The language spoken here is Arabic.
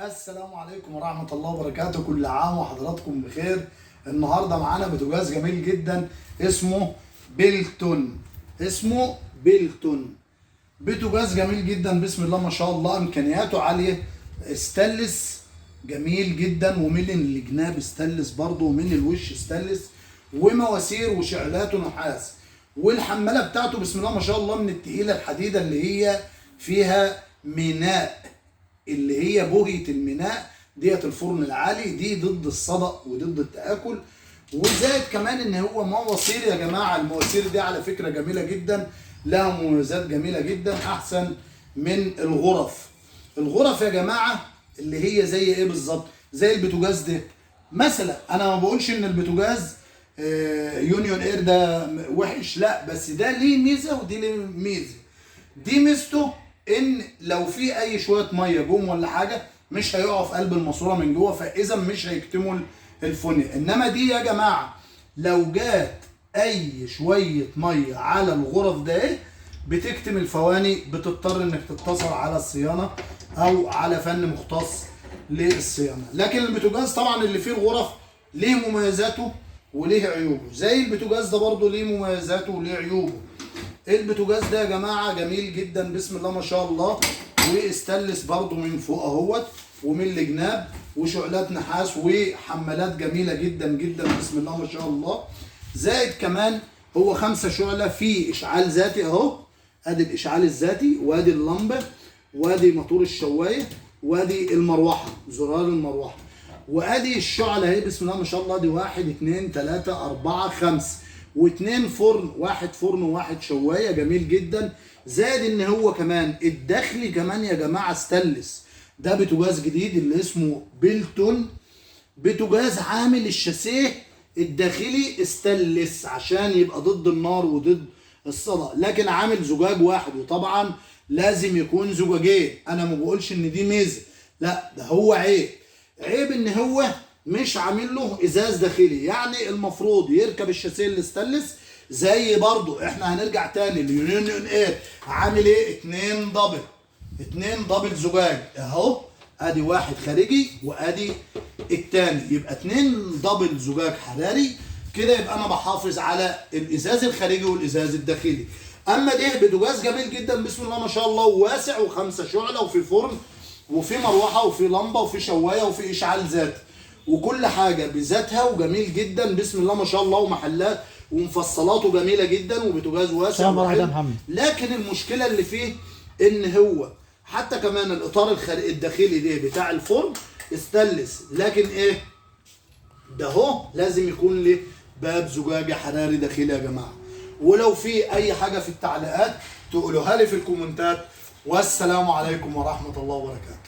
السلام عليكم ورحمة الله وبركاته. كل عام وحضراتكم بخير. النهارده معانا بوتاجاز جميل جدا اسمه بيلتون. بوتاجاز جميل جدا بسم الله ما شاء الله، امكانياته عالية، استانلس جميل جدا، ومن الجناب استانلس برضه، ومن الوش استانلس، ومواسير وشعلاته نحاس، والحمالة بتاعته بسم الله ما شاء الله من التقيلة الحديدة اللي هي فيها ميناء، اللي هي بوهية الميناء ديت الفرن العالي، دي ضد الصدأ وضد التآكل. وزائد كمان ان هو مواسير يا جماعة، المواسير دي على فكرة جميلة جدا، لها مميزات جميلة جدا احسن من الغرف يا جماعة، اللي هي زي ايه بالظبط؟ زي البوتاجاز ده مثلا. انا ما بقولش ان البوتاجاز يونيون اير ده وحش، لا، بس ده ليه ميزة ودي ليه ميزة. دي ميزته ان لو في اي شويه ميه جم ولا حاجه مش هيقعوا في قلب الماسوره من جوه، فاذا مش هيكتموا الفونيا. انما دي يا جماعه لو جات اي شويه ميه على الغرف ده بتكتم الفواني، بتضطر انك تتصل على الصيانه او على فن مختص للصيانه. لكن البوتاجاز طبعا اللي فيه الغرف ليه مميزاته وليه عيوبه، زي البوتاجاز ده برضه ليه مميزاته وليه عيوبه. البوتاجاز ده يا جماعه جميل جدا بسم الله ما شاء الله، واستانلس برضو من فوق اهوت ومن الجناب، وشعلات نحاس وحمالات جميله جدا جدا بسم الله ما شاء الله. زائد كمان هو 5 شعله، في اشعال ذاتي اهو، ادي الاشعال الذاتي، وادي اللمبه، وادي موتور الشوايه، وادي المروحه، زرار المروحه، وادي الشعله اهي بسم الله ما شاء الله. دي 1 2 3 4 5 و2 فرن، واحد فرن وواحد شوايه، جميل جدا. زائد ان هو كمان الداخلي كمان يا جماعه استانلس. ده بوتاجاز جديد اللي اسمه بيلتون، بوتاجاز عامل الشاسيه الداخلي استانلس عشان يبقى ضد النار وضد الصدى، لكن عامل زجاج واحد، وطبعا لازم يكون زجاجين. انا ما بقولش ان دي ميزه، لا، ده هو عيب ان هو مش عامل له ازاز داخلي. يعني المفروض يركب الشاسيه الاستانلس، زي برضو احنا هنرجع تاني اليونيون اير عامل ايه؟ 2 دبل زجاج اهو، ادي واحد خارجي وادي التاني، يبقى 2 دبل زجاج حراري كده، يبقى انا بحافظ على الازاز الخارجي والازاز الداخلي. اما ده بوتاجاز جميل جدا بسم الله ما شاء الله، وواسع، و5 شعله، وفي فرن، وفي مروحه، وفي لمبه، وفي شوايه، وفي اشعال ذاتي، وكل حاجه بذاتها، وجميل جدا بسم الله ما شاء الله، ومحلات ومفصلاته جميله جدا، وبوتاجاز واسع وحلو. لكن المشكله اللي فيه ان هو حتى كمان الاطار الداخلي ده بتاع الفرن استانلس، لكن ايه ده هو لازم يكون له باب زجاجي حراري داخلي يا جماعه. ولو في اي حاجه في التعليقات تقولوها لي في الكومنتات، والسلام عليكم ورحمه الله وبركاته.